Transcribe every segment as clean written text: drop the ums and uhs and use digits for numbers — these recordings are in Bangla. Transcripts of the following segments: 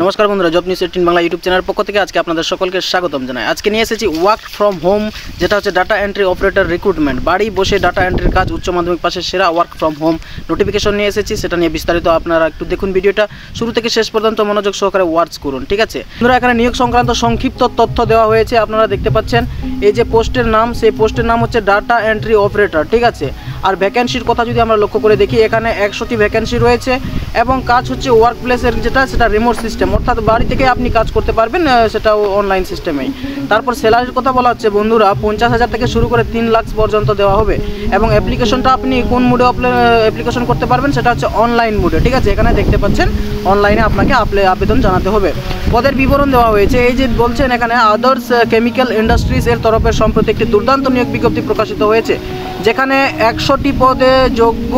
নমস্কার বন্ধুরা, জব নিউজ 18 বাংলা ইউটিউব চ্যানেলের পক্ষ থেকে আজকে আপনাদের সকলকে স্বাগতম জানাই। আজকে নিয়ে এসেছি ওয়ার্ক ফ্রম হোম, যেটা হচ্ছে ডাটা এন্ট্রি অপারেটর রিক্রুটমেন্ট। বাড়ি বসে ডাটা এন্ট্রির কাজ, উচ্চ মাধ্যমিক পাশের সেরা ওয়ার্ক ফ্রম হোম নোটিফিকেশন নিয়ে এসেছি। সেটা নিয়ে বিস্তারিত আপনারা একটু দেখুন, ভিডিওটা শুরু থেকে শেষ পর্যন্ত মনোযোগ সহকারে ওয়াচ করুন, ঠিক আছে বন্ধুরা। এখানে নিয়োগ সংক্রান্ত সংক্ষিপ্ত তথ্য দেওয়া হয়েছে, আপনারা দেখতে পাচ্ছেন। এই যে পোস্টের নাম, সেই পোস্টের নাম হচ্ছে ডাটা এন্ট্রি অপারেটর, ঠিক আছে। আর ভ্যাকেন্সির কথা যদি আমরা লক্ষ্য করে দেখি, এখানে 100টি ভ্যাকেন্সি রয়েছে এবং কাজ হচ্ছে ওয়ার্ক প্লেসের সেটা রিমোট সিস্টেম, অর্থাৎ বাড়ি থেকে আপনি কাজ করতে পারবেন, সেটাও অনলাইন সিস্টেমেই। তারপর স্যালারির কথা বলা হচ্ছে বন্ধুরা, 50,000 থেকে শুরু করে 3 লাখ পর্যন্ত দেওয়া হবে। এবং অ্যাপ্লিকেশনটা আপনি কোন মোডে অ্যাপ্লিকেশন করতে পারবেন, সেটা হচ্ছে অনলাইন মোডে, ঠিক আছে। এখানে দেখতে পাচ্ছেন অনলাইনে আপনাকে আবেদন জানাতে হবে। পদের বিবরণ দেওয়া হয়েছে, এই যে বলছেন এখানে আদার্স কেমিক্যাল ইন্ডাস্ট্রিজ এর তরফে সম্প্রতি একটি দুর্দান্ত নিয়োগ বিজ্ঞপ্তি প্রকাশিত হয়েছে, যেখানে 100টি পদে যোগ্য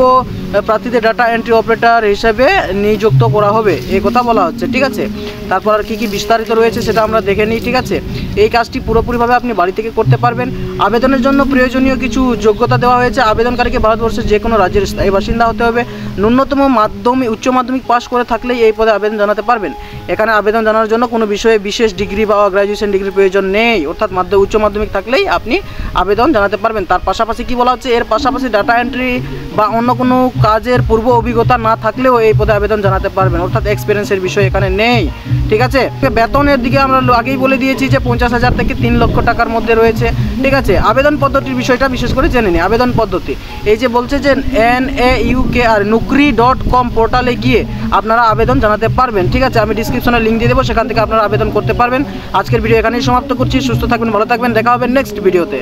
প্রার্থীদের ডাটা এন্ট্রি অপারেটর হিসেবে নিযুক্ত করা হবে, এই কথা বলা হচ্ছে, ঠিক আছে। তারপর আর কী বিস্তারিত রয়েছে সেটা আমরা দেখে নিই, ঠিক আছে। এই কাজটি পুরোপুরিভাবে আপনি বাড়ি থেকে করতে পারবেন। আবেদনের জন্য প্রয়োজনীয় কিছু যোগ্যতা দেওয়া হয়েছে। আবেদনকারীকে ভারতবর্ষের যে কোনো রাজ্যের স্থায়ী বাসিন্দা হতে হবে। ন্যূনতম উচ্চ মাধ্যমিক পাস করে থাকলেই এই পদে আবেদন জানাতে পারবেন। এখানে আবেদন জানানোর জন্য কোনো বিষয়ে বিশেষ ডিগ্রি বা গ্র্যাজুয়েশন ডিগ্রির প্রয়োজন নেই, অর্থাৎ উচ্চ মাধ্যমিক থাকলেই আপনি আবেদন জানাতে পারবেন। তার পাশাপাশি কি বলা হচ্ছে, এর পাশাপাশি ডাটা এন্ট্রি বা অন্য কোনো কাজের পূর্ব অভিজ্ঞতা না থাকলেও এই পদে আবেদন জানাতে পারবেন, অর্থাৎ এক্সপিরিয়েন্সের বিষয় এখানে নেই, ঠিক আছে। বেতনের দিকে আমরা আগেই বলে দিয়েছি যে 50,000 থেকে 3 লক্ষ টাকার মধ্যে রয়েছে, ঠিক আছে। আবেদন পদ্ধতির বিষয়টা বিশেষ করে জেনে নিই। আবেদন পদ্ধতি এই যে বলছে যে naukri.com পোর্টালে গিয়ে আপনারা আবেদন জানাতে পারবেন, ঠিক আছে। আমি ডিসক্রিপশনে লিঙ্ক দিয়ে দেবো, সেখান থেকে আপনারা আবেদন করতে পারবেন। আজকের ভিডিও এখানেই সমাপ্ত করছি। সুস্থ থাকবেন, ভালো থাকবেন, দেখা হবে নেক্সট ভিডিওতে।